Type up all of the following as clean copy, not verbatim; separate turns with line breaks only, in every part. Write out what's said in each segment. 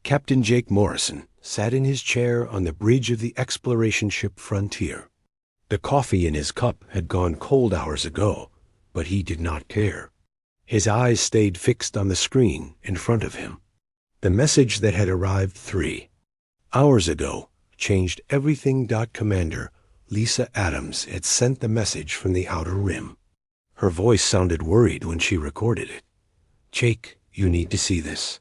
Captain Jake Morrison sat in his chair on the bridge of the exploration ship Frontier. The coffee in his cup had gone cold hours ago, but he did not care. His eyes stayed fixed on the screen in front of him. The message that had arrived 3 hours ago changed everything. Commander Lisa Adams had sent the message from the Outer Rim. Her voice sounded worried when she recorded it. "Jake, you need to see this.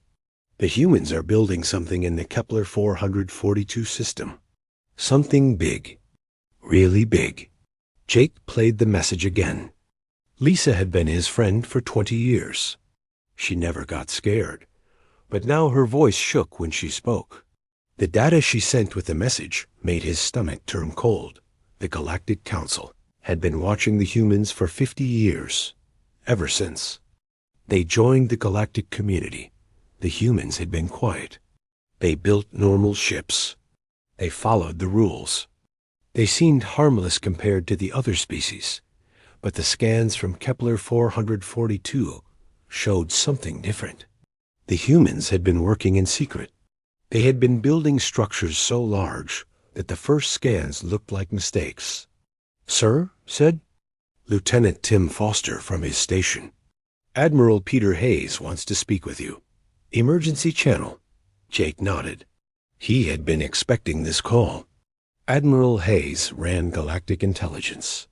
The humans are building something in the Kepler 442 system. Something big. Really big." Jake played the message again. Lisa had been his friend for 20 years. She never got scared, but now her voice shook when she spoke. The data she sent with the message made his stomach turn cold. The Galactic Council had been watching the humans for 50 years, ever since. They joined the galactic community. The humans had been quiet. They built normal ships. They followed the rules. They seemed harmless compared to the other species, but the scans from Kepler 442 showed something different. The humans had been working in secret. They had been building structures so large that the first scans looked like mistakes. "Sir," said Lieutenant Tim Foster from his station, "Admiral Peter Hayes wants to speak with you." "Emergency channel." Jake nodded. He had been expecting this call. Admiral Hayes ran Galactic Intelligence.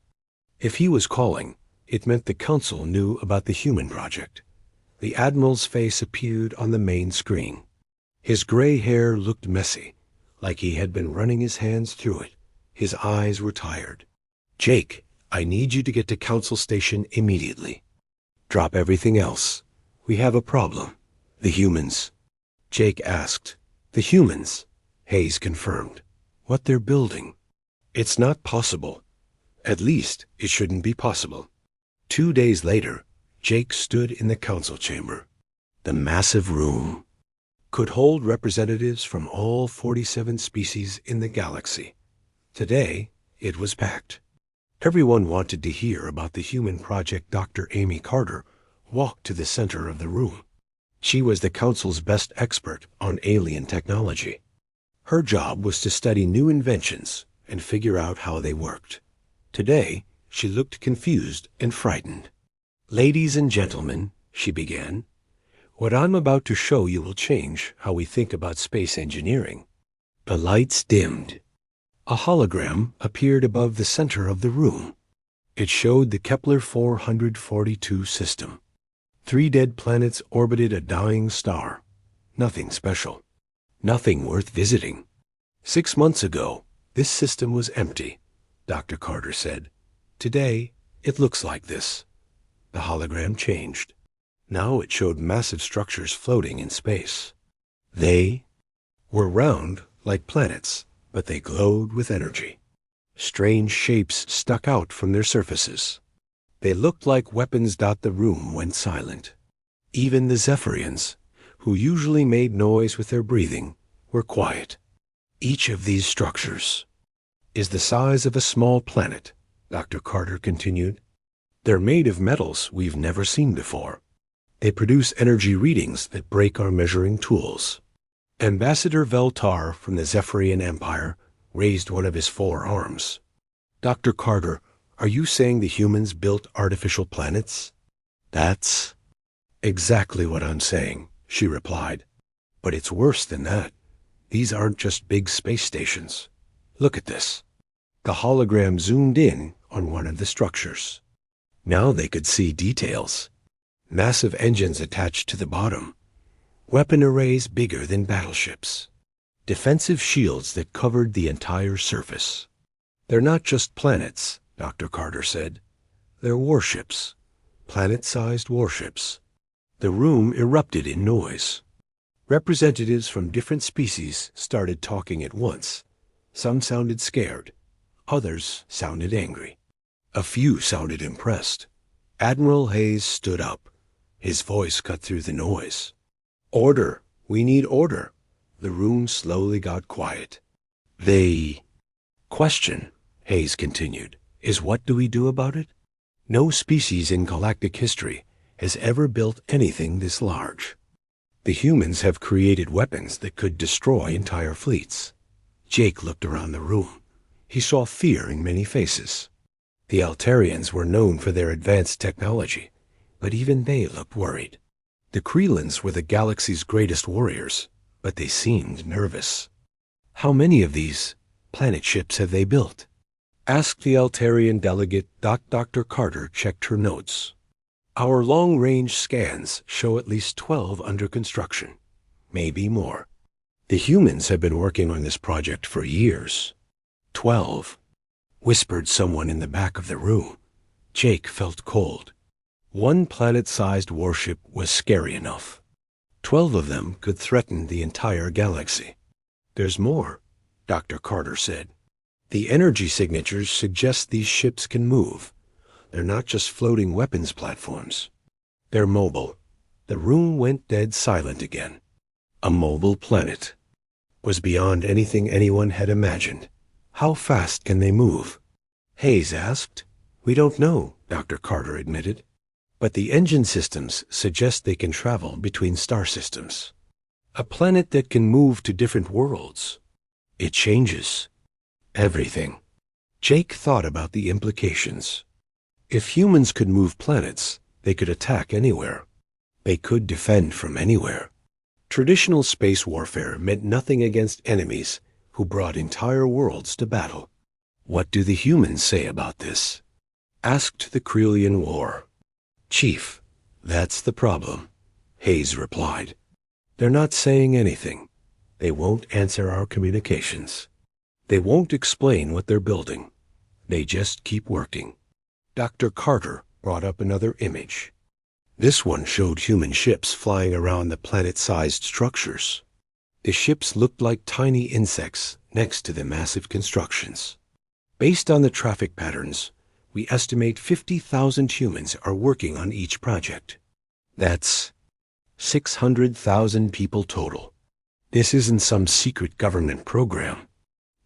If he was calling, it meant the Council knew about the human project. The Admiral's face appeared on the main screen. His gray hair looked messy, like he had been running his hands through it. His eyes were tired. "Jake, I need you to get to Council Station immediately. Drop everything else. We have a problem." "The humans?" Jake asked. "The humans," Hayes confirmed. "What they're building. It's not possible. At least, it shouldn't be possible." 2 days later, Jake stood in the council chamber. The massive room could hold representatives from all 47 species in the galaxy. Today, it was packed. Everyone wanted to hear about the human project. Dr. Amy Carter walked to the center of the room. She was the Council's best expert on alien technology. Her job was to study new inventions and figure out how they worked. Today, she looked confused and frightened. "Ladies and gentlemen," she began, "what I'm about to show you will change how we think about space engineering." The lights dimmed. A hologram appeared above the center of the room. It showed the Kepler 442 system. 3 dead planets orbited a dying star. Nothing special. Nothing worth visiting. 6 months ago, this system was empty, Dr. Carter said. Today, it looks like this. The hologram changed. Now it showed massive structures floating in space. They were round like planets, but they glowed with energy. Strange shapes stuck out from their surfaces. They looked like weapons. The room went silent. Even the Zephyrians, who usually made noise with their breathing, were quiet. "Each of these structures is the size of a small planet," Dr. Carter continued. "They're made of metals we've never seen before. They produce energy readings that break our measuring tools." Ambassador Veltar from the Zephyrian Empire raised one of his 4 arms. "Dr. Carter, are you saying the humans built artificial planets?" "That's exactly what I'm saying," she replied. "But it's worse than that. These aren't just big space stations. Look at this." The hologram zoomed in on one of the structures. Now they could see details. Massive engines attached to the bottom. Weapon arrays bigger than battleships. Defensive shields that covered the entire surface. "They're not just planets," Dr. Carter said. "They're warships. Planet-sized warships." The room erupted in noise. Representatives from different species started talking at once. Some sounded scared. Others sounded angry. A few sounded impressed. Admiral Hayes stood up. His voice cut through the noise. "Order! We need order!" The room slowly got quiet. "The question," Hayes continued, "is what do we do about it? No species in galactic history has ever built anything this large. The humans have created weapons that could destroy entire fleets. Jake looked around the room. He saw fear in many faces. The Altarians were known for their advanced technology, but even they looked worried. The Krelans were the galaxy's greatest warriors, but they seemed nervous. How many of these planet ships have they built? Asked the Altarian delegate. Dr. Carter checked her notes. Our long-range scans show at least 12 under construction, maybe more. The humans have been working on this project for years. 12, whispered someone in the back of the room. Jake felt cold. One planet-sized warship was scary enough. 12 of them could threaten the entire galaxy. There's more, Dr. Carter said. The energy signatures suggest these ships can move. They're not just floating weapons platforms. They're mobile. The room went dead silent again. A mobile planet was beyond anything anyone had imagined. How fast can they move? Hayes asked. We don't know, Dr. Carter admitted. But the engine systems suggest they can travel between star systems. A planet that can move to different worlds. It changes everything. Jake thought about the implications. If humans could move planets, they could attack anywhere. They could defend from anywhere. Traditional space warfare meant nothing against enemies who brought entire worlds to battle. What do the humans say about this? Asked the Krelian War. Chief, that's the problem, Hayes replied. They're not saying anything. They won't answer our communications. They won't explain what they're building. They just keep working. Dr. Carter brought up another image. This one showed human ships flying around the planet-sized structures. The ships looked like tiny insects next to the massive constructions. Based on the traffic patterns, we estimate 50,000 humans are working on each project. That's 600,000 people total. This isn't some secret government program.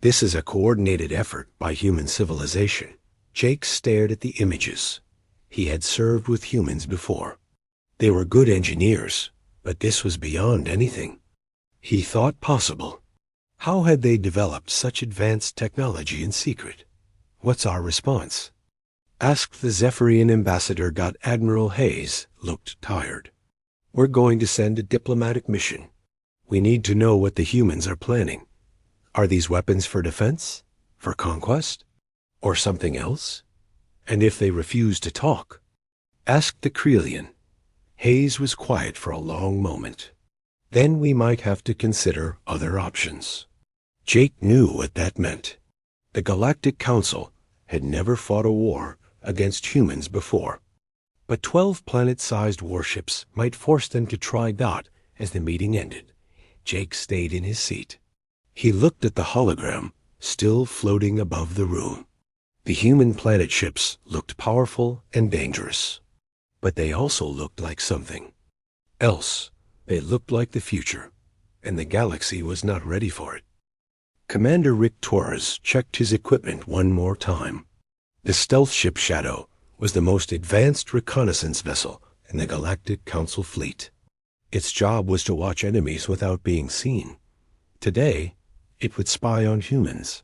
This is a coordinated effort by human civilization. Jake stared at the images. He had served with humans before. They were good engineers, but this was beyond anything he thought possible. How had they developed such advanced technology in secret? What's our response? Asked the Zephyrian ambassador. Admiral Hayes looked tired. We're going to send a diplomatic mission. We need to know what the humans are planning. Are these weapons for defense? For conquest? Or something else? And if they refuse to talk? Asked the Krelian. Hayes was quiet for a long moment. Then we might have to consider other options. Jake knew what that meant. The Galactic Council had never fought a war against humans before. But 12 planet-sized warships might force them to try. As the meeting ended, Jake stayed in his seat. He looked at the hologram still floating above the room. The human planet ships looked powerful and dangerous, but they also looked like something else. They looked like the future, and the galaxy was not ready for it. Commander Rick Torres checked his equipment one more time. The stealth ship Shadow was the most advanced reconnaissance vessel in the Galactic Council fleet. Its job was to watch enemies without being seen. Today, it would spy on humans.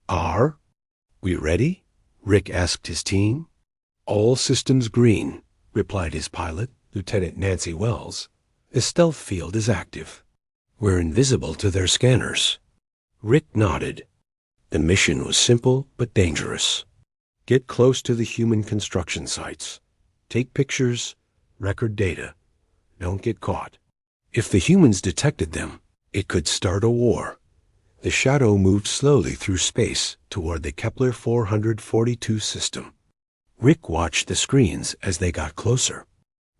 Are we ready? Rick asked his team. All systems green, replied his pilot, Lieutenant Nancy Wells. The stealth field is active. We're invisible to their scanners. Rick nodded. The mission was simple but dangerous. Get close to the human construction sites. Take pictures, record data. Don't get caught. If the humans detected them, it could start a war. The Shadow moved slowly through space toward the Kepler 442 system. Rick watched the screens as they got closer.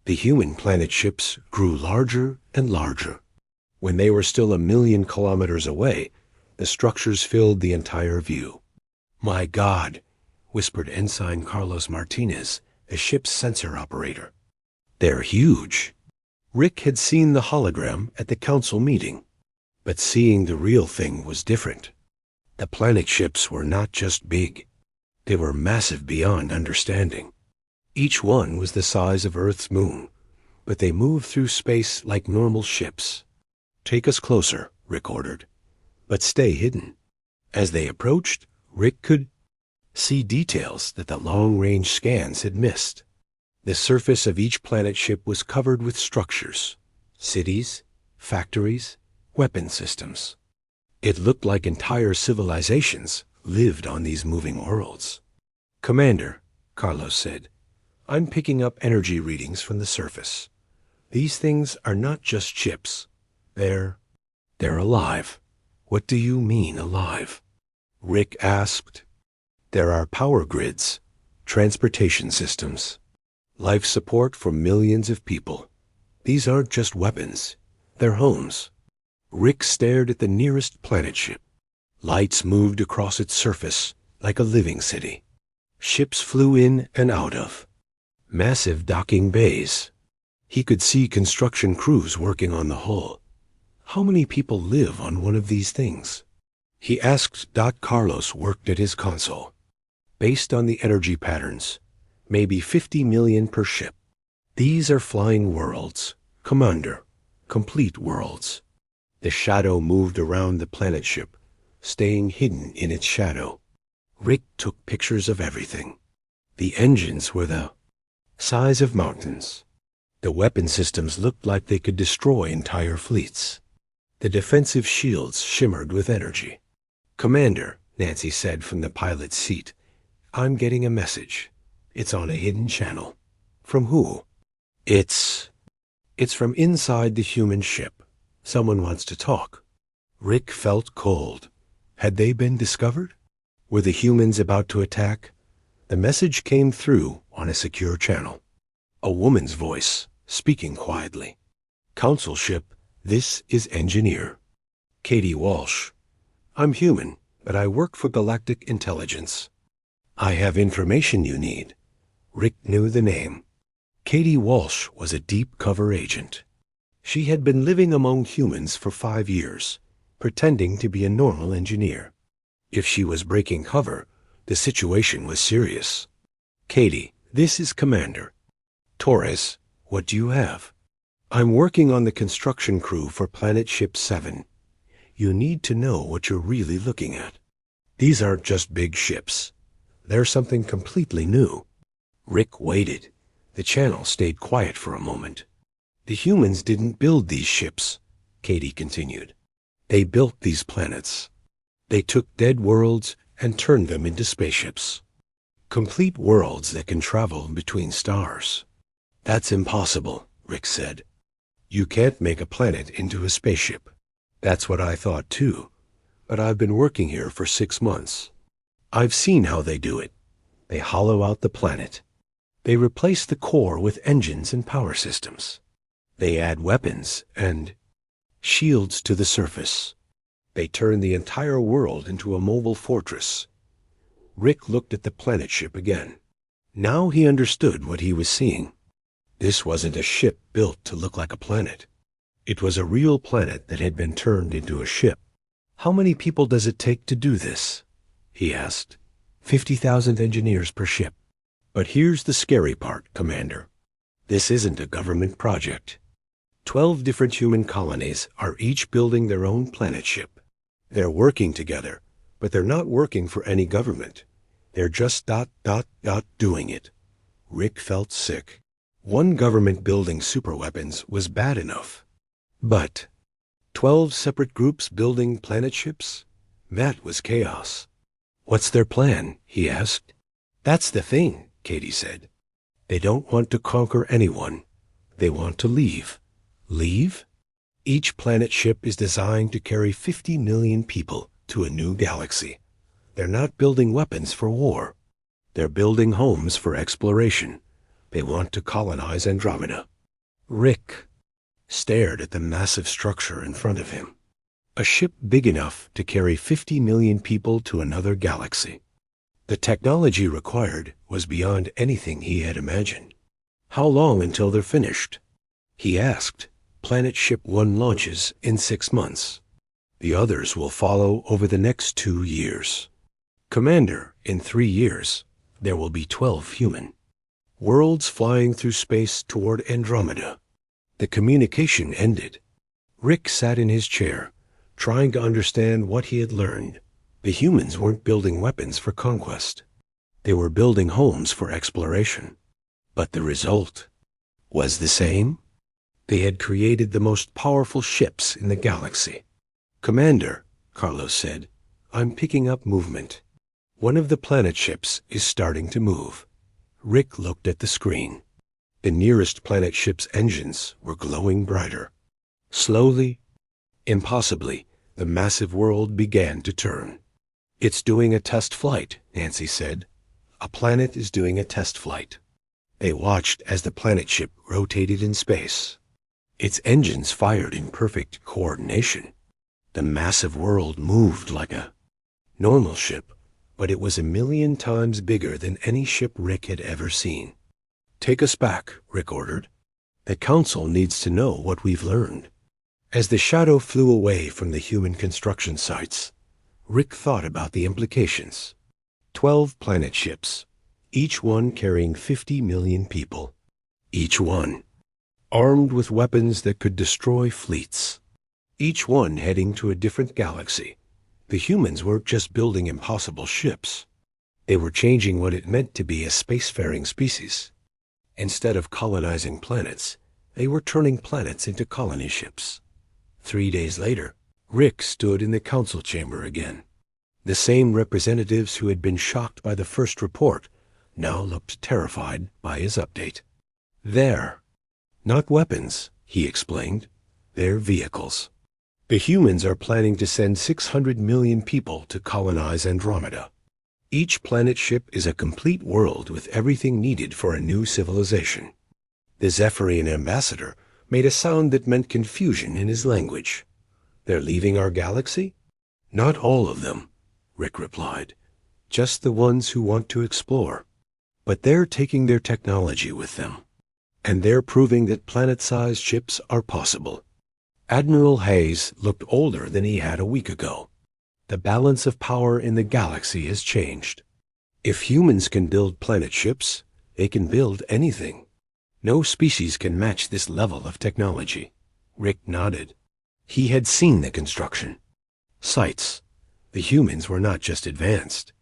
The human planet ships grew larger and larger. When they were still 1,000,000 kilometers away, the structures filled the entire view. My God, whispered Ensign Carlos Martinez, the ship's sensor operator. They're huge. Rick had seen the hologram at the council meeting. But seeing the real thing was different. The planet ships were not just big. They were massive beyond understanding. Each one was the size of Earth's moon, but they move through space like normal ships. "Take us closer," Rick ordered, "but stay hidden." As they approached, Rick could see details that the long-range scans had missed. The surface of each planet ship was covered with structures, cities, factories, weapon systems. It looked like entire civilizations lived on these moving worlds. "Commander," Carlos said, "I'm picking up energy readings from the surface. These things are not just ships. They're alive." "What do you mean, alive?" Rick asked. "There are power grids, transportation systems, life support for millions of people. These aren't just weapons. They're homes." Rick stared at the nearest planet ship. Lights moved across its surface like a living city. Ships flew in and out of massive docking bays. He could see construction crews working on the hull. How many people live on one of these things? He asked. Carlos worked at his console. "Based on the energy patterns, maybe 50 million per ship. These are flying worlds, Commander, complete worlds." The shadow moved around the planet ship, staying hidden in its shadow. Rick took pictures of everything. The engines were the size of mountains. The weapon systems looked like they could destroy entire fleets. The defensive shields shimmered with energy. "Commander," Nancy said from the pilot's seat, "I'm getting a message. It's on a hidden channel." "From who?" It's from inside the human ship. Someone wants to talk." Rick felt cold. Had they been discovered? Were the humans about to attack? The message came through on a secure channel. A woman's voice, speaking quietly. "Council ship, this is Engineer Katie Walsh. I'm human, but I work for Galactic Intelligence. I have information you need." Rick knew the name. Katie Walsh was a deep cover agent. She had been living among humans for 5 years, pretending to be a normal engineer. If she was breaking cover, the situation was serious. "Katie, this is Commander Torres. What do you have?" "I'm working on the construction crew for Planet Ship 7. You need to know what you're really looking at. These aren't just big ships. They're something completely new." Rick waited. The channel stayed quiet for a moment. "The humans didn't build these ships," Katie continued. "They built these planets. They took dead worlds and turned them into spaceships. Complete worlds that can travel between stars." "That's impossible," Rick said. "You can't make a planet into a spaceship." "That's what I thought too, but I've been working here for 6 months. I've seen how they do it. They hollow out the planet. They replace the core with engines and power systems. They add weapons and shields to the surface. They turn the entire world into a mobile fortress." Rick looked at the planet ship again. Now he understood what he was seeing. This wasn't a ship built to look like a planet. It was a real planet that had been turned into a ship. "How many people does it take to do this?" he asked. 50,000 engineers per ship. But here's the scary part, Commander. This isn't a government project. 12 different human colonies are each building their own planet ship. They're working together, but they're not working for any government. They're just doing it. Rick felt sick. One government building superweapons was bad enough. But 12 separate groups building planet ships? That was chaos. "What's their plan?" he asked. "That's the thing," Katie said. "They don't want to conquer anyone. They want to leave." Leave? Each planet ship is designed to carry 50 million people to a new galaxy. They're not building weapons for war. They're building homes for exploration. They want to colonize Andromeda. Rick stared at the massive structure in front of him. A ship big enough to carry 50 million people to another galaxy. The technology required was beyond anything he had imagined. How long until they're finished? He asked. Planet Ship 1 launches in 6 months. The others will follow over the next 2 years. Commander, in 3 years, there will be 12 human worlds flying through space toward Andromeda. The communication ended. Rick sat in his chair, trying to understand what he had learned. The humans weren't building weapons for conquest. They were building homes for exploration. But the result was the same. They had created the most powerful ships in the galaxy. "Commander," Carlos said, "I'm picking up movement. One of the planet ships is starting to move." Rick looked at the screen. The nearest planet ship's engines were glowing brighter. Slowly, impossibly, the massive world began to turn. "It's doing a test flight," Nancy said. "A planet is doing a test flight." They watched as the planet ship rotated in space. Its engines fired in perfect coordination. The massive world moved like a normal ship, but it was 1,000,000 times bigger than any ship Rick had ever seen. "Take us back," Rick ordered. "The Council needs to know what we've learned." As the shadow flew away from the human construction sites, Rick thought about the implications. 12 planet ships, each one carrying 50 million people. Each one armed with weapons that could destroy fleets. Each one heading to a different galaxy. The humans weren't just building impossible ships. They were changing what it meant to be a spacefaring species. Instead of colonizing planets, they were turning planets into colony ships. 3 days later, Rick stood in the council chamber again. The same representatives who had been shocked by the first report now looked terrified by his update. "They're not weapons," he explained. "They're vehicles. The humans are planning to send 600 million people to colonize Andromeda. Each planet ship is a complete world with everything needed for a new civilization." The Zephyrian ambassador made a sound that meant confusion in his language. "They're leaving our galaxy?" "Not all of them," Rick replied. "Just the ones who want to explore. But they're taking their technology with them. And they're proving that planet-sized ships are possible." Admiral Hayes looked older than he had a week ago. The balance of power in the galaxy has changed. If humans can build planet ships, they can build anything. No species can match this level of technology. Rick nodded. He had seen the construction sites. The humans were not just advanced.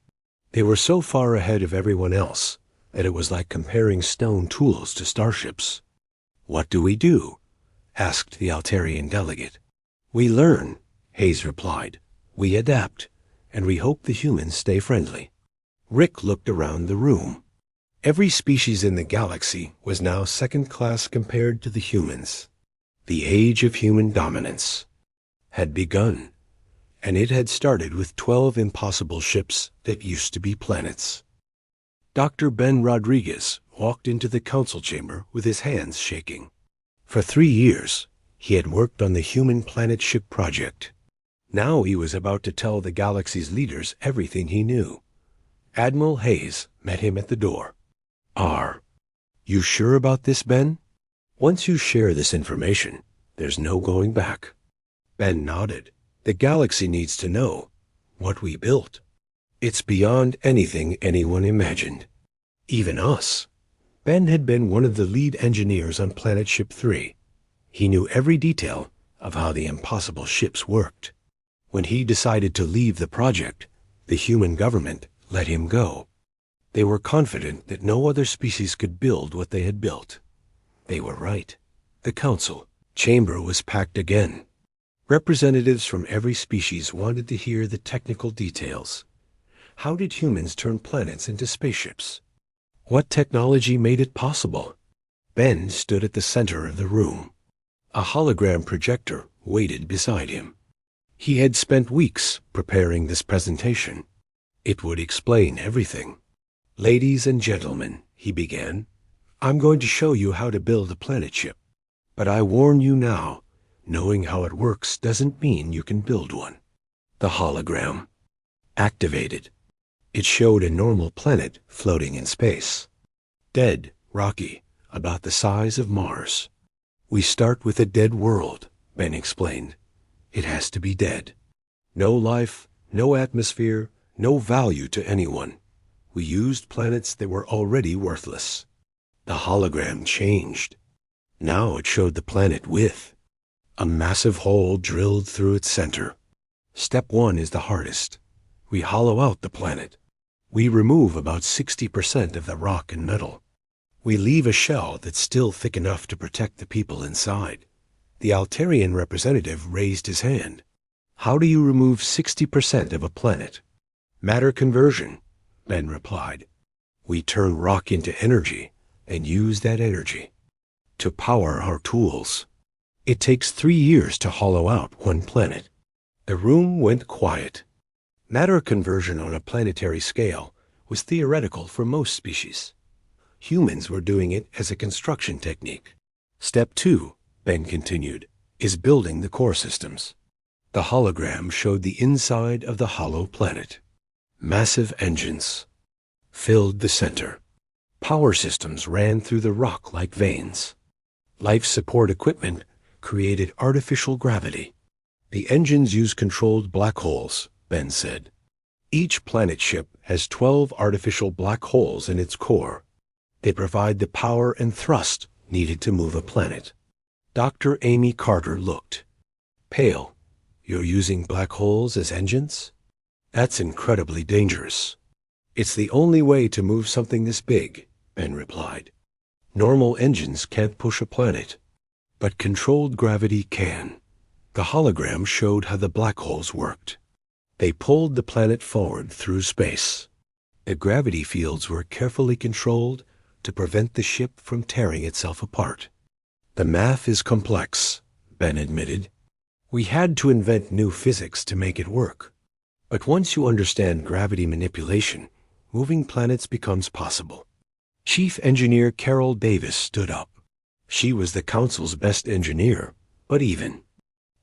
They were so far ahead of everyone else that it was like comparing stone tools to starships. "What do we do?" asked the Altarian delegate. "We learn," Hayes replied. "We adapt, and we hope the humans stay friendly." Rick looked around the room. Every species in the galaxy was now second class compared to the humans. The age of human dominance had begun, and it had started with 12 impossible ships that used to be planets. Dr. Ben Rodriguez walked into the council chamber with his hands shaking. For 3 years, he had worked on the Human Planet Ship Project. Now he was about to tell the galaxy's leaders everything he knew. Admiral Hayes met him at the door. "Are you sure about this, Ben? Once you share this information, there's no going back." Ben nodded. "The galaxy needs to know what we built. It's beyond anything anyone imagined. Even us." Ben had been one of the lead engineers on Planet Ship 3. He knew every detail of how the impossible ships worked. When he decided to leave the project, the human government let him go. They were confident that no other species could build what they had built. They were right. The council chamber was packed again. Representatives from every species wanted to hear the technical details. How did humans turn planets into spaceships? What technology made it possible? Ben stood at the center of the room. A hologram projector waited beside him. He had spent weeks preparing this presentation. It would explain everything. "Ladies and gentlemen," he began, "I'm going to show you how to build a planet ship. But I warn you now, knowing how it works doesn't mean you can build one." The hologram activated. It showed a normal planet floating in space. Dead, rocky, about the size of Mars. "We start with a dead world," Ben explained. "It has to be dead. No life, no atmosphere, no value to anyone. We used planets that were already worthless." The hologram changed. Now it showed the planet with a massive hole drilled through its center. Step 1 is the hardest. We hollow out the planet. We remove about 60% of the rock and metal. We leave a shell that's still thick enough to protect the people inside. The Altarian representative raised his hand. How do you remove 60% of a planet? Matter conversion, Ben replied. We turn rock into energy and use that energy to power our tools. It takes 3 years to hollow out one planet. The room went quiet. Matter conversion on a planetary scale was theoretical for most species. Humans were doing it as a construction technique. Step 2, Ben continued, is building the core systems. The hologram showed the inside of the hollow planet. Massive engines filled the center. Power systems ran through the rock like veins. Life support equipment created artificial gravity. The engines use controlled black holes, Ben said. Each planet ship has 12 artificial black holes in its core. They provide the power and thrust needed to move a planet. Dr. Amy Carter looked pale. You're using black holes as engines? That's incredibly dangerous. It's the only way to move something this big, Ben replied. Normal engines can't push a planet, but controlled gravity can. The hologram showed how the black holes worked. They pulled the planet forward through space. The gravity fields were carefully controlled to prevent the ship from tearing itself apart. The math is complex, Ben admitted. We had to invent new physics to make it work. But once you understand gravity manipulation, moving planets becomes possible. Chief Engineer Carol Davis stood up. She was the Council's best engineer, but even.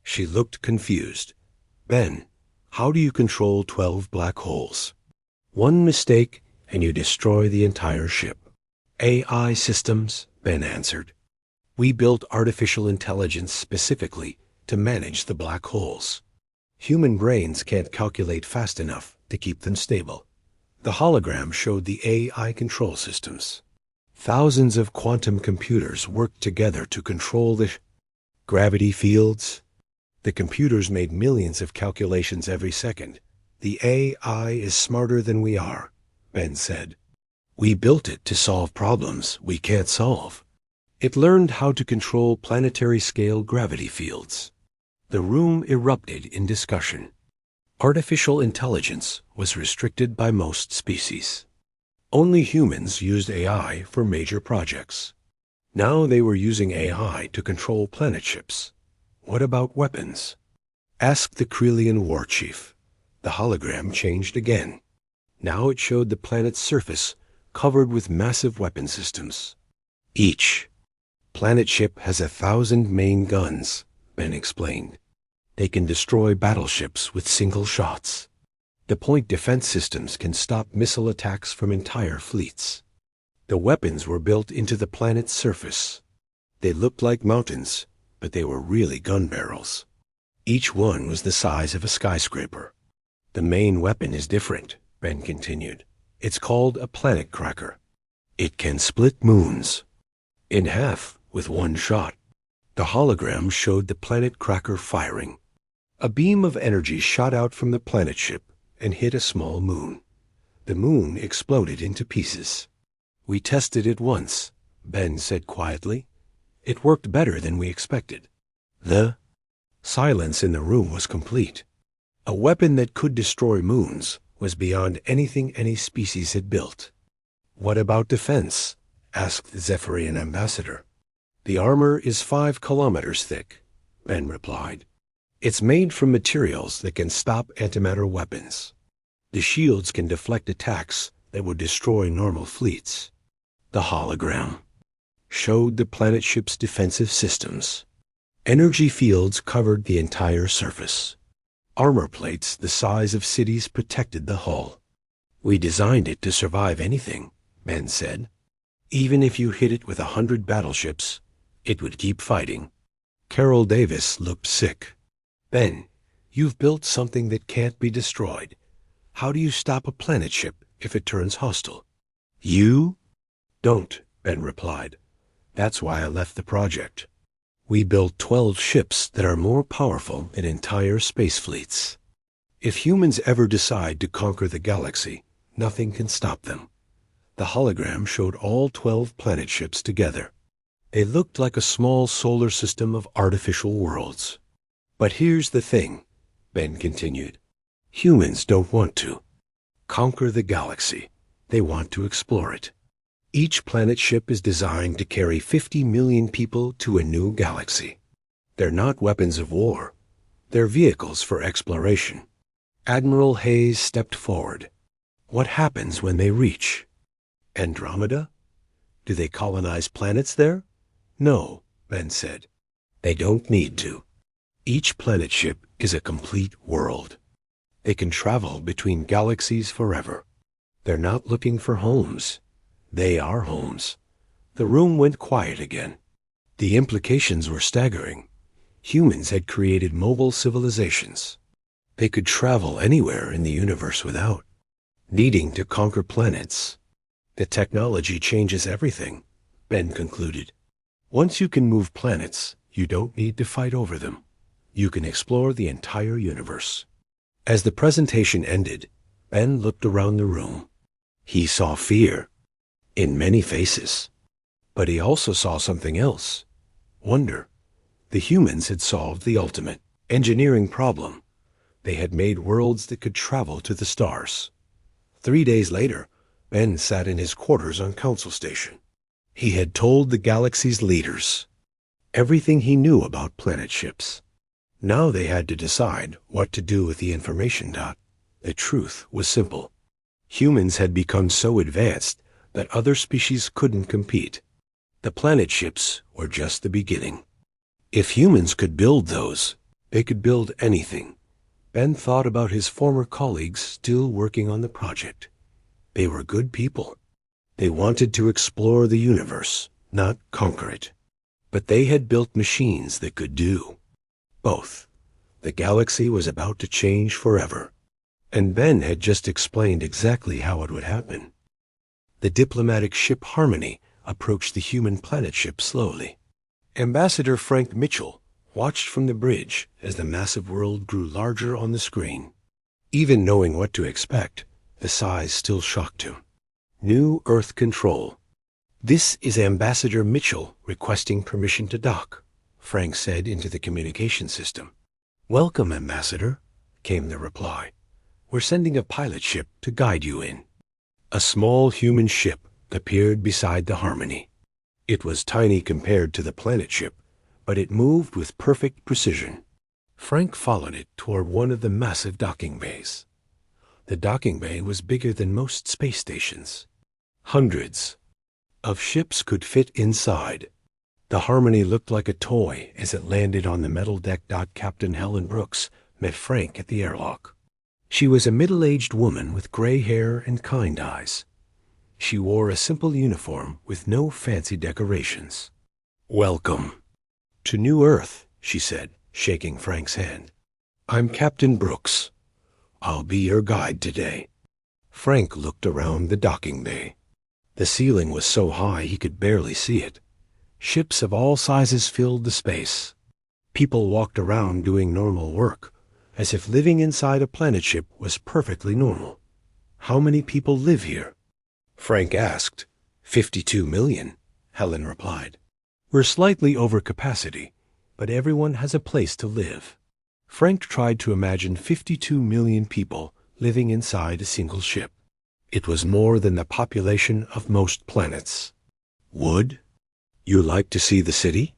She looked confused. Ben, how do you control 12 black holes? One mistake and you destroy the entire ship. AI systems, Ben answered. We built artificial intelligence specifically to manage the black holes. Human brains can't calculate fast enough to keep them stable. The hologram showed the AI control systems. Thousands of quantum computers worked together to control the gravity fields. The computers made millions of calculations every second. The AI is smarter than we are, Ben said. We built it to solve problems we can't solve. It learned how to control planetary-scale gravity fields. The room erupted in discussion. Artificial intelligence was restricted by most species. Only humans used AI for major projects. Now they were using AI to control planet ships. What about weapons? Ask the Krelian war chief. The hologram changed again. Now it showed the planet's surface covered with massive weapon systems. Each planet ship has 1,000 main guns, Ben explained. They can destroy battleships with single shots. The point defense systems can stop missile attacks from entire fleets. The weapons were built into the planet's surface. They looked like mountains, but they were really gun barrels. Each one was the size of a skyscraper. The main weapon is different, Ben continued. It's called a planet cracker. It can split moons in half with one shot. The hologram showed the planet cracker firing. A beam of energy shot out from the planet ship and hit a small moon. The moon exploded into pieces. We tested it once, Ben said quietly. It worked better than we expected. The silence in the room was complete. A weapon that could destroy moons was beyond anything any species had built. What about defense? Asked the Zephyrian ambassador. The armor is 5 kilometers thick, Ben replied. It's made from materials that can stop antimatter weapons. The shields can deflect attacks that would destroy normal fleets. The hologram showed the planet ship's defensive systems. Energy fields covered the entire surface. Armor plates the size of cities protected the hull. We designed it to survive anything, Ben said. Even if you hit it with 100 battleships, it would keep fighting. Carol Davis looked sick. Ben, you've built something that can't be destroyed. How do you stop a planet ship if it turns hostile? You don't, Ben replied. That's why I left the project. We built 12 ships that are more powerful than entire space fleets. If humans ever decide to conquer the galaxy, nothing can stop them. The hologram showed all 12 planet ships together. They looked like a small solar system of artificial worlds. But here's the thing, Ben continued. Humans don't want to conquer the galaxy. They want to explore it. Each planet ship is designed to carry 50 million people to a new galaxy. They're not weapons of war. They're vehicles for exploration. Admiral Hayes stepped forward. What happens when they reach Andromeda? Do they colonize planets there? No, Ben said. They don't need to. Each planet ship is a complete world. They can travel between galaxies forever. They're not looking for homes. They are homes. The room went quiet again. The implications were staggering. Humans had created mobile civilizations. They could travel anywhere in the universe without needing to conquer planets. The technology changes everything, Ben concluded. Once you can move planets, you don't need to fight over them. You can explore the entire universe. As the presentation ended, Ben looked around the room. He saw fear in many faces, but he also saw something else. Wonder. The humans had solved the ultimate engineering problem. They had made worlds that could travel to the stars. 3 days later, Ben sat in his quarters on Council Station. He had told the galaxy's leaders everything he knew about planet ships. Now they had to decide what to do with the information. The truth was simple. Humans had become so advanced that other species couldn't compete. The planet ships were just the beginning. If humans could build those, they could build anything. Ben thought about his former colleagues still working on the project. They were good people. They wanted to explore the universe, not conquer it. But they had built machines that could do both. The galaxy was about to change forever, and Ben had just explained exactly how it would happen. The diplomatic ship Harmony approached the human planet ship slowly. Ambassador Frank Mitchell watched from the bridge as the massive world grew larger on the screen. Even knowing what to expect, the size still shocked him. New Earth Control. This is Ambassador Mitchell requesting permission to dock, Frank said into the communication system. Welcome, Ambassador, came the reply. We're sending a pilot ship to guide you in. A small human ship appeared beside the Harmony. It was tiny compared to the planet ship, but it moved with perfect precision. Frank followed it toward one of the massive docking bays. The docking bay was bigger than most space stations. Hundreds of ships could fit inside. The Harmony looked like a toy as it landed on the metal deck. Captain Helen Brooks met Frank at the airlock. She was a middle-aged woman with gray hair and kind eyes. She wore a simple uniform with no fancy decorations. Welcome to New Earth, she said, shaking Frank's hand. I'm Captain Brooks. I'll be your guide today. Frank looked around the docking bay. The ceiling was so high he could barely see it. Ships of all sizes filled the space. People walked around doing normal work, as if living inside a planet ship was perfectly normal. How many people live here? Frank asked. 52 million, Helen replied. We're slightly over capacity, but everyone has a place to live. Frank tried to imagine 52 million people living inside a single ship. It was more than the population of most planets. Would you like to see the city?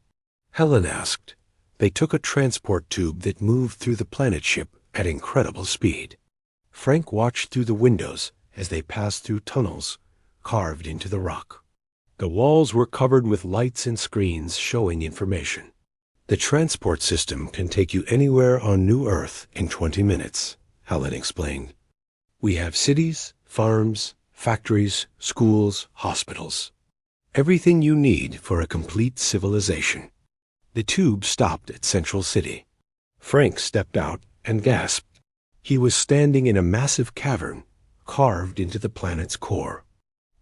Helen asked. They took a transport tube that moved through the planet ship at incredible speed. Frank watched through the windows as they passed through tunnels carved into the rock. The walls were covered with lights and screens showing information. The transport system can take you anywhere on New Earth in 20 minutes, Helen explained. We have cities, farms, factories, schools, hospitals. Everything you need for a complete civilization. The tube stopped at Central City. Frank stepped out and gasped. He was standing in a massive cavern carved into the planet's core.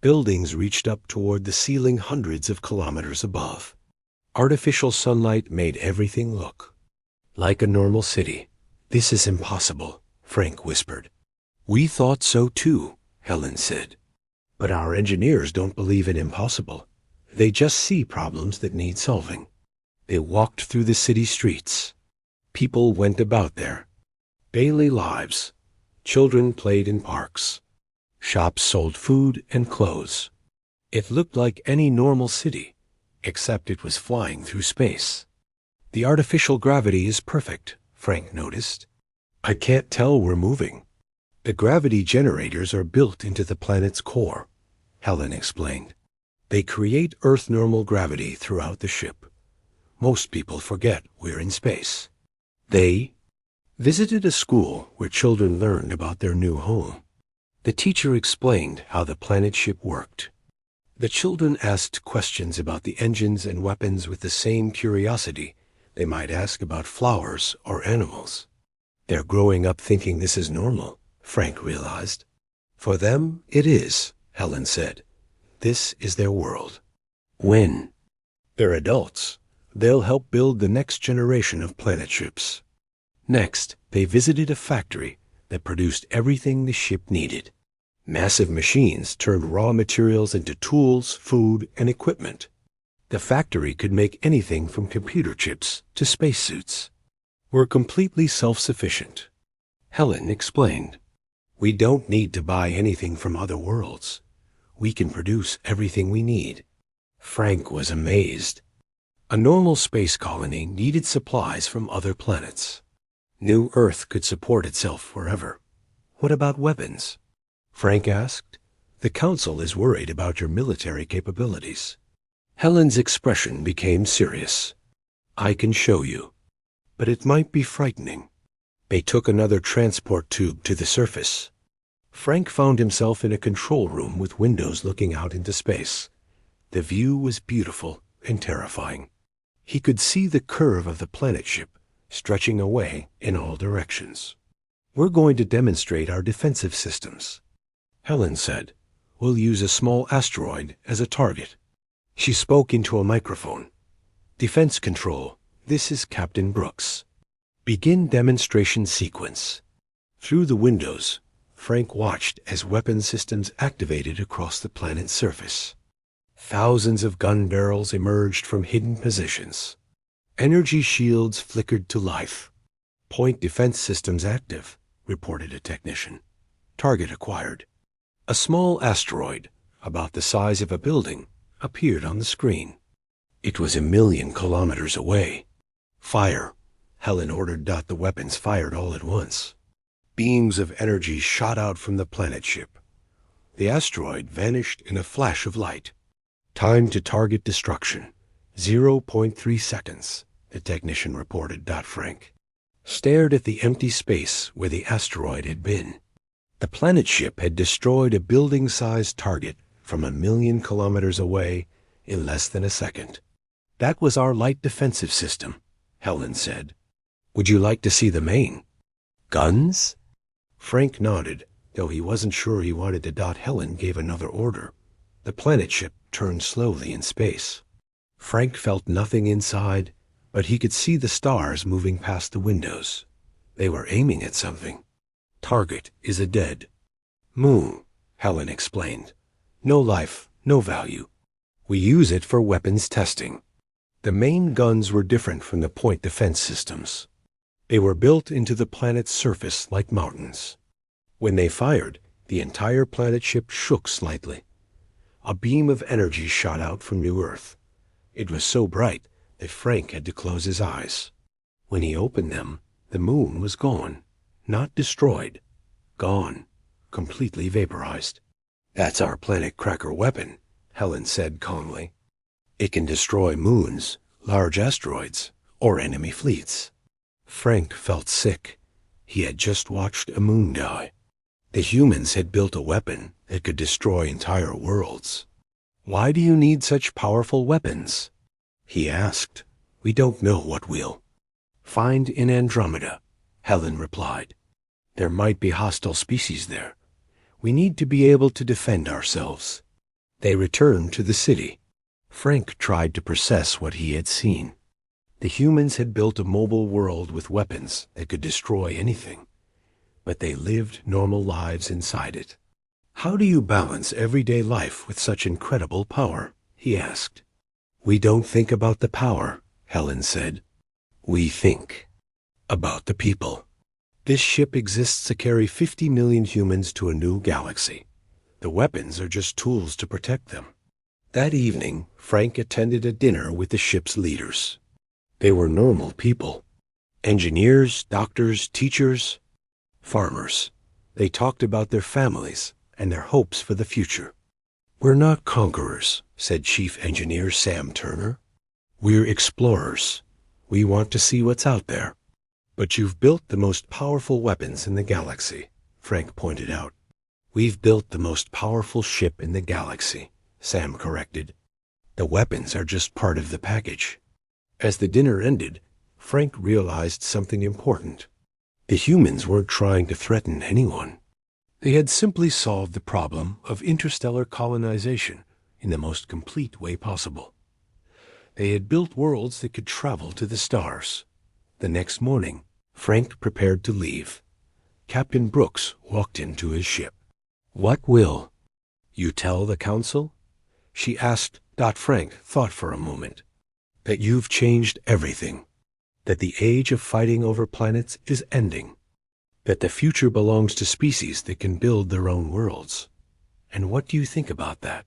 Buildings reached up toward the ceiling hundreds of kilometers above. Artificial sunlight made everything look like a normal city. "This is impossible," Frank whispered. "We thought so too," Helen said. "But our engineers don't believe in impossible. They just see problems that need solving." They walked through the city streets. People went about their daily lives. Children played in parks. Shops sold food and clothes. It looked like any normal city, except it was flying through space. "The artificial gravity is perfect," Frank noticed. "I can't tell we're moving." "The gravity generators are built into the planet's core," Helen explained. "They create Earth normal gravity throughout the ship. Most people forget we're in space." They visited a school where children learned about their new home. The teacher explained how the planet ship worked. The children asked questions about the engines and weapons with the same curiosity they might ask about flowers or animals. They're growing up thinking this is normal, Frank realized. For them, it is, Helen said. This is their world. When they're adults, they'll help build the next generation of planet ships. Next, they visited a factory that produced everything the ship needed. Massive machines turned raw materials into tools, food, and equipment. The factory could make anything from computer chips to spacesuits. "We're completely self-sufficient," Helen explained. "We don't need to buy anything from other worlds. We can produce everything we need." Frank was amazed. A normal space colony needed supplies from other planets. New Earth could support itself forever. "What about weapons?" Frank asked. "The Council is worried about your military capabilities." Helen's expression became serious. "I can show you, but it might be frightening." They took another transport tube to the surface. Frank found himself in a control room with windows looking out into space. The view was beautiful and terrifying. He could see the curve of the planet ship stretching away in all directions. "We're going to demonstrate our defensive systems," Helen said. "We'll use a small asteroid as a target." She spoke into a microphone. "Defense Control, this is Captain Brooks. Begin demonstration sequence." Through the windows, Frank watched as weapon systems activated across the planet's surface. Thousands of gun barrels emerged from hidden positions. Energy shields flickered to life. "Point defense systems active," reported a technician. "Target acquired." A small asteroid, about the size of a building, appeared on the screen. It was 1,000,000 kilometers away. "Fire," Helen ordered. The weapons fired all at once. Beams of energy shot out from the planet ship. The asteroid vanished in a flash of light. "Time to target destruction. 0.3 seconds, the technician reported. Frank stared at the empty space where the asteroid had been. The planet ship had destroyed a building-sized target from 1,000,000 kilometers away in less than a second. "That was our light defensive system," Helen said. "Would you like to see the main guns?" Frank nodded, though he wasn't sure he wanted to. Helen gave another order. The planet ship turned slowly in space. Frank felt nothing inside, but he could see the stars moving past the windows. They were aiming at something. "Target is a dead moon," Helen explained. "No life, no value. We use it for weapons testing." The main guns were different from the point defense systems. They were built into the planet's surface like mountains. When they fired, the entire planet ship shook slightly. A beam of energy shot out from New Earth. It was so bright that Frank had to close his eyes. When he opened them, the moon was gone. Not destroyed. Gone. Completely vaporized. "That's our planet cracker weapon," Helen said calmly. "It can destroy moons, large asteroids, or enemy fleets." Frank felt sick. He had just watched a moon die. The humans had built a weapon that could destroy entire worlds. "Why do you need such powerful weapons?" he asked. "We don't know what we'll find in Andromeda," Helen replied. "There might be hostile species there. We need to be able to defend ourselves." They returned to the city. Frank tried to process what he had seen. The humans had built a mobile world with weapons that could destroy anything, but they lived normal lives inside it. "How do you balance everyday life with such incredible power?" he asked. "We don't think about the power," Helen said. "We think about the people. This ship exists to carry 50 million humans to a new galaxy. The weapons are just tools to protect them." That evening, Frank attended a dinner with the ship's leaders. They were normal people. Engineers, doctors, teachers, farmers. They talked about their families and their hopes for the future. "We're not conquerors," said Chief Engineer Sam Turner. "We're explorers. We want to see what's out there." "But you've built the most powerful weapons in the galaxy," Frank pointed out. "We've built the most powerful ship in the galaxy," Sam corrected. "The weapons are just part of the package." As the dinner ended, Frank realized something important. The humans weren't trying to threaten anyone. They had simply solved the problem of interstellar colonization in the most complete way possible. They had built worlds that could travel to the stars. The next morning, Frank prepared to leave. Captain Brooks walked into his ship. "What will you tell the council?" she asked. Frank thought for a moment. "That you've changed everything. That the age of fighting over planets is ending. That the future belongs to species that can build their own worlds. And what do you think about that?"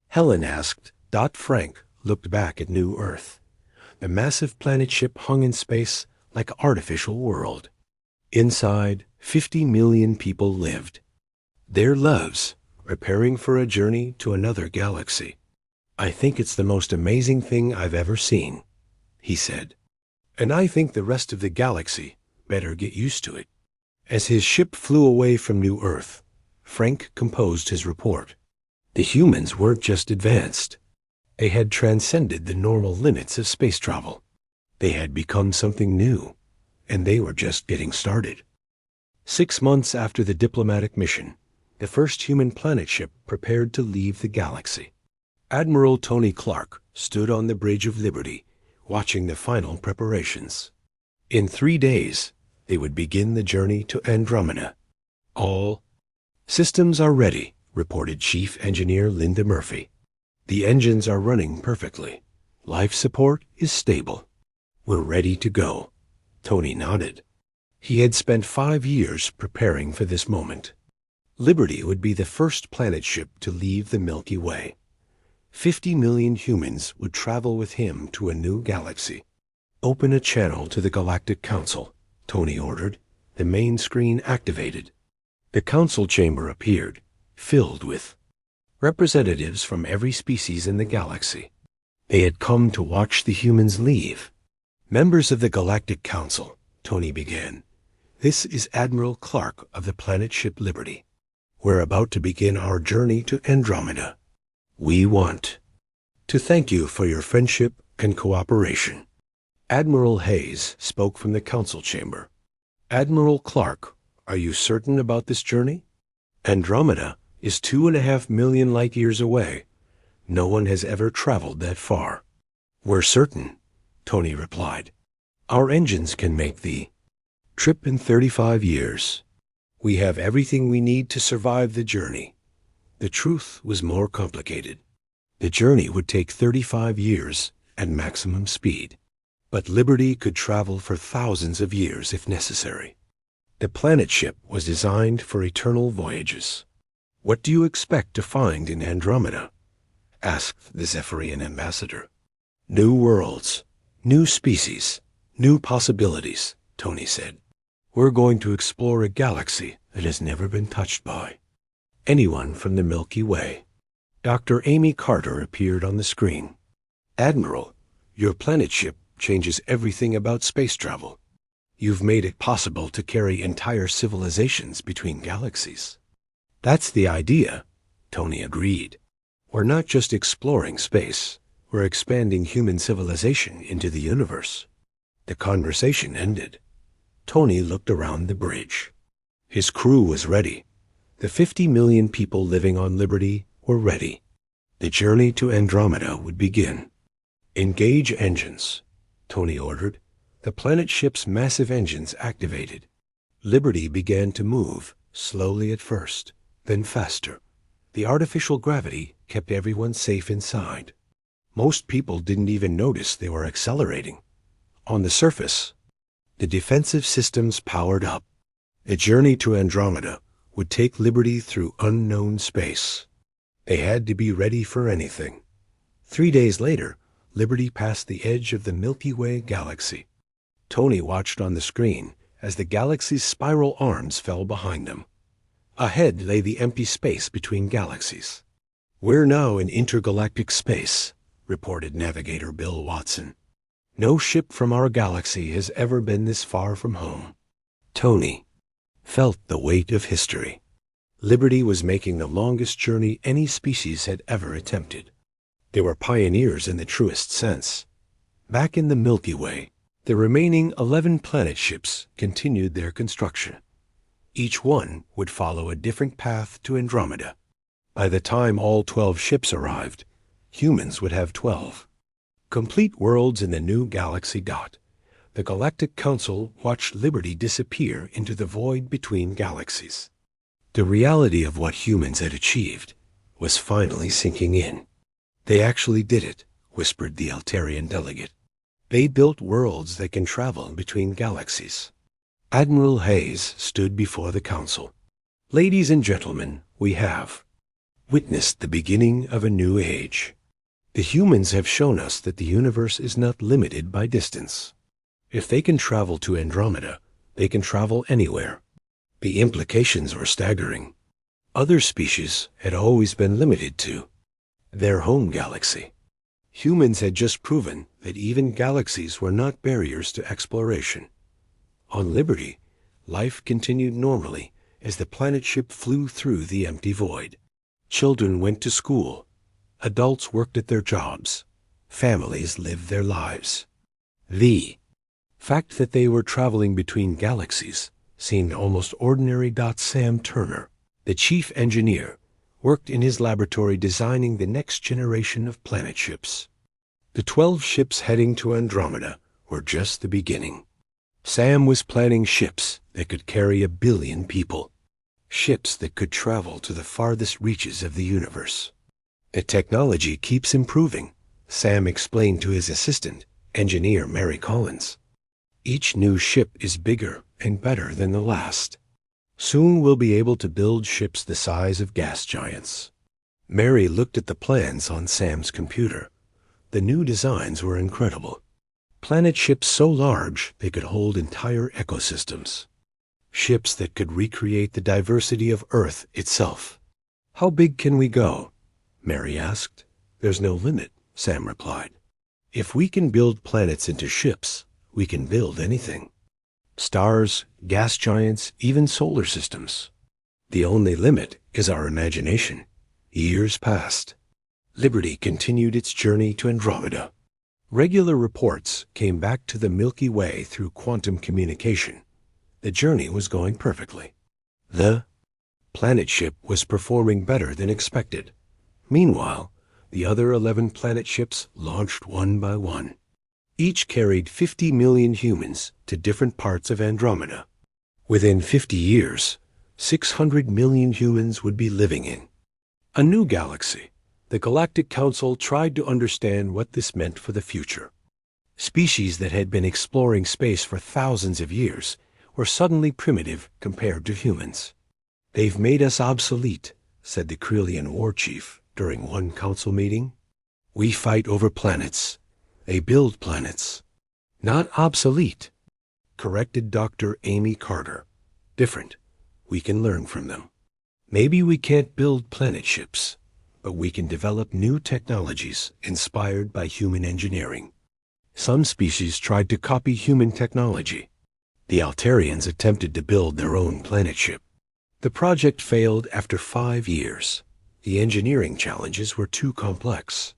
Helen asked. Frank looked back at New Earth. The massive planet ship hung in space like an artificial world. Inside, 50 million people lived. Their lives, preparing for a journey to another galaxy. "I think it's the most amazing thing I've ever seen," he said. "And I think the rest of the galaxy better get used to it." As his ship flew away from New Earth, Frank composed his report. The humans weren't just advanced. They had transcended the normal limits of space travel. They had become something new, and they were just getting started. 6 months after the diplomatic mission, the first human planet ship prepared to leave the galaxy. Admiral Tony Clark stood on the Bridge of Liberty, watching the final preparations. In 3 days, they would begin the journey to Andromeda. "All systems are ready," reported Chief Engineer Linda Murphy. "The engines are running perfectly. Life support is stable. We're ready to go." Tony nodded. He had spent 5 years preparing for this moment. Liberty would be the first planet ship to leave the Milky Way. 50 million humans would travel with him to a new galaxy. "Open a channel to the Galactic Council," Tony ordered. The main screen activated. The council chamber appeared, filled with representatives from every species in the galaxy. They had come to watch the humans leave. "Members of the Galactic Council," Tony began. "This is Admiral Clark of the planet ship Liberty. We're about to begin our journey to Andromeda. We want to thank you for your friendship and cooperation." Admiral Hayes spoke from the council chamber. "Admiral Clark, are you certain about this journey? Andromeda is 2.5 million light-years away. No one has ever traveled that far." "We're certain," Tony replied. "Our engines can make the trip in 35 years. We have everything we need to survive the journey." The truth was more complicated. The journey would take 35 years at maximum speed. But Liberty could travel for thousands of years if necessary. The planet ship was designed for eternal voyages. "What do you expect to find in Andromeda?" asked the Zephyrian ambassador. "New worlds, new species, new possibilities," Tony said. "We're going to explore a galaxy that has never been touched by anyone from the Milky Way." Dr. Amy Carter appeared on the screen. "Admiral, your planet ship changes everything about space travel. You've made it possible to carry entire civilizations between galaxies." "That's the idea," Tony agreed. "We're not just exploring space. We're expanding human civilization into the universe." The conversation ended. Tony looked around the bridge. His crew was ready. The 50 million people living on Liberty were ready. The journey to Andromeda would begin. "Engage engines," Tony ordered. The planet ship's massive engines activated. Liberty began to move, slowly at first, then faster. The artificial gravity kept everyone safe inside. Most people didn't even notice they were accelerating. On the surface, the defensive systems powered up. The journey to Andromeda would take Liberty through unknown space. They had to be ready for anything. 3 days later, Liberty passed the edge of the Milky Way galaxy. Tony watched on the screen as the galaxy's spiral arms fell behind them. Ahead lay the empty space between galaxies. "We're now in intergalactic space," reported Navigator Bill Watson. "No ship from our galaxy has ever been this far from home." Tony felt the weight of history. Liberty was making the longest journey any species had ever attempted. They were pioneers in the truest sense. Back in the Milky Way, the remaining 11 planet ships continued their construction. Each one would follow a different path to Andromeda. By the time all 12 ships arrived, humans would have 12. Complete worlds in the new galaxy dot. The Galactic Council watched Liberty disappear into the void between galaxies. The reality of what humans had achieved was finally sinking in. "They actually did it," whispered the Altarian delegate. "They built worlds that can travel between galaxies." Admiral Hayes stood before the council. "Ladies and gentlemen, we have witnessed the beginning of a new age. The humans have shown us that the universe is not limited by distance. If they can travel to Andromeda, they can travel anywhere." The implications were staggering. Other species had always been limited to their home galaxy. Humans had just proven that even galaxies were not barriers to exploration. On Liberty, life continued normally as the planet ship flew through the empty void. Children went to school. Adults worked at their jobs. Families lived their lives. The fact that they were traveling between galaxies seemed almost ordinary. Sam Turner, the chief engineer, worked in his laboratory designing the next generation of planet ships. The 12 ships heading to Andromeda were just the beginning. Sam was planning ships that could carry 1 billion people. Ships that could travel to the farthest reaches of the universe. "The technology keeps improving," Sam explained to his assistant, engineer Mary Collins. "Each new ship is bigger and better than the last. Soon we'll be able to build ships the size of gas giants." Mary looked at the plans on Sam's computer. The new designs were incredible. Planet ships so large they could hold entire ecosystems. Ships that could recreate the diversity of Earth itself. "How big can we go?" Mary asked. "There's no limit," Sam replied. "If we can build planets into ships, we can build anything. Stars, gas giants, even solar systems. The only limit is our imagination." Years passed. Liberty continued its journey to Andromeda. Regular reports came back to the Milky Way through quantum communication. The journey was going perfectly. The planet ship was performing better than expected. Meanwhile, the other 11 planet ships launched one by one. Each carried 50 million humans to different parts of Andromeda. Within 50 years, 600 million humans would be living in a new galaxy. The Galactic Council tried to understand what this meant for the future. Species that had been exploring space for thousands of years were suddenly primitive compared to humans. "They've made us obsolete," said the Krelian war chief during one council meeting. "We fight over planets. They build planets." "Not obsolete," corrected Dr. Amy Carter. "Different. We can learn from them. Maybe we can't build planet ships, but we can develop new technologies inspired by human engineering." Some species tried to copy human technology. The Altarians attempted to build their own planet ship. The project failed after 5 years. The engineering challenges were too complex.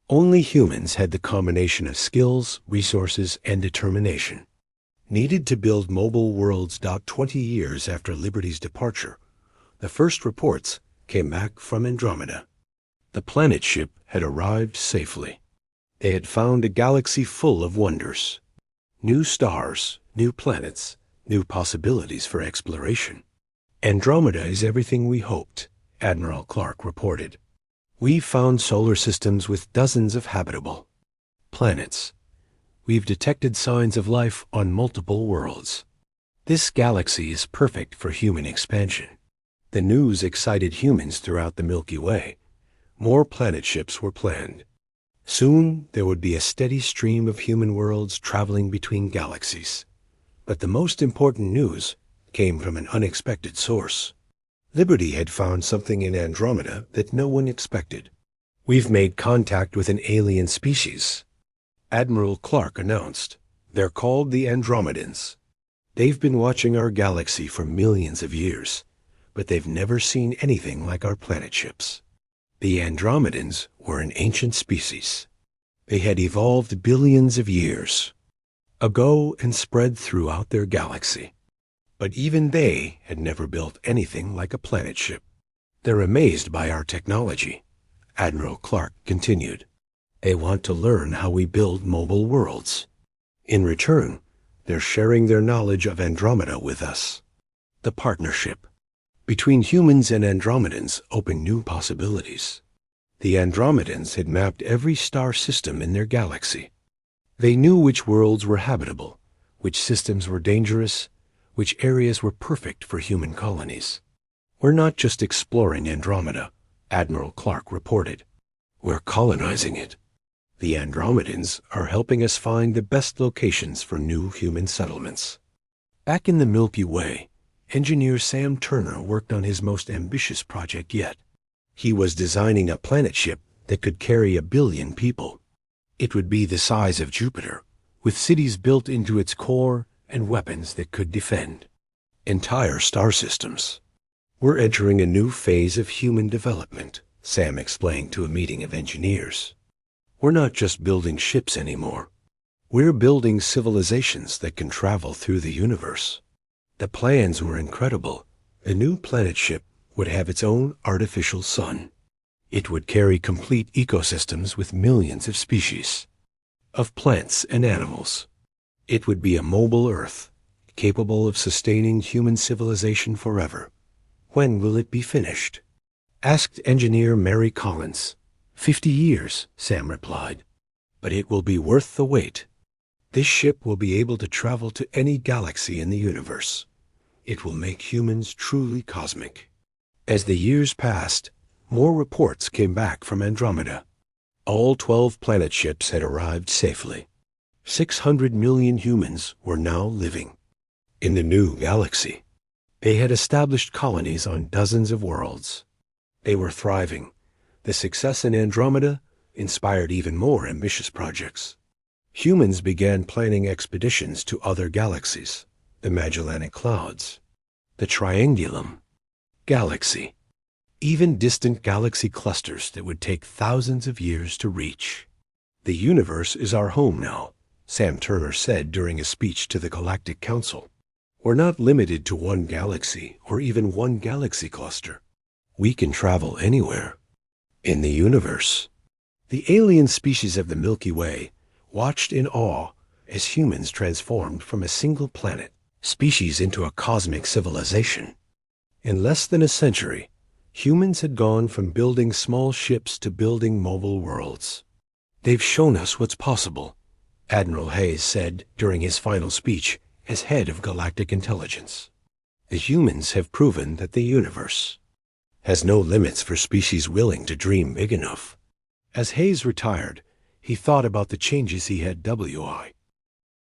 Only humans had the combination of skills, resources, and determination needed to build mobile worlds. 20 years after Liberty's departure, the first reports came back from Andromeda. The planet ship had arrived safely. They had found a galaxy full of wonders. New stars, new planets, new possibilities for exploration. Andromeda is everything we hoped, Admiral Clark reported. We've found solar systems with dozens of habitable planets. We've detected signs of life on multiple worlds. This galaxy is perfect for human expansion. The news excited humans throughout the Milky Way. More planet ships were planned. Soon there would be a steady stream of human worlds traveling between galaxies. But the most important news came from an unexpected source. Liberty had found something in Andromeda that no one expected. We've made contact with an alien species, Admiral Clark announced. They're called the Andromedans. They've been watching our galaxy for millions of years, but they've never seen anything like our planet ships. The Andromedans were an ancient species. They had evolved billions of years ago and spread throughout their galaxy. But even they had never built anything like a planet ship. They're amazed by our technology, Admiral Clark continued. They want to learn how we build mobile worlds. In return, they're sharing their knowledge of Andromeda with us. The partnership between humans and Andromedans opened new possibilities. The Andromedans had mapped every star system in their galaxy. They knew which worlds were habitable, which systems were dangerous, which areas were perfect for human colonies. We're not just exploring Andromeda, Admiral Clark reported. We're colonizing it. The Andromedans are helping us find the best locations for new human settlements. Back in the Milky Way, engineer Sam Turner worked on his most ambitious project yet. He was designing a planet ship that could carry 1 billion people. It would be the size of Jupiter, with cities built into its core and weapons that could defend entire star systems. We're entering a new phase of human development, Sam explained to a meeting of engineers. We're not just building ships anymore. We're building civilizations that can travel through the universe. The plans were incredible. A new planet ship would have its own artificial sun. It would carry complete ecosystems with millions of species of plants and animals. It would be a mobile Earth, capable of sustaining human civilization forever. When will it be finished? Asked engineer Mary Collins. 50 years, Sam replied. But it will be worth the wait. This ship will be able to travel to any galaxy in the universe. It will make humans truly cosmic. As the years passed, more reports came back from Andromeda. All 12 planet ships had arrived safely. 600 million humans were now living in the new galaxy. They had established colonies on dozens of worlds. They were thriving. The success in Andromeda inspired even more ambitious projects. Humans began planning expeditions to other galaxies, the Magellanic Clouds, the Triangulum Galaxy, even distant galaxy clusters that would take thousands of years to reach. The universe is our home now, Sam Turner said during a speech to the Galactic Council. We're not limited to one galaxy or even one galaxy cluster. We can travel anywhere in the universe. The alien species of the Milky Way watched in awe as humans transformed from a single planet species into a cosmic civilization. In less than a century, humans had gone from building small ships to building mobile worlds. They've shown us what's possible, Admiral Hayes said during his final speech as head of Galactic Intelligence. The humans have proven that the universe has no limits for species willing to dream big enough. As Hayes retired, he thought about the changes he had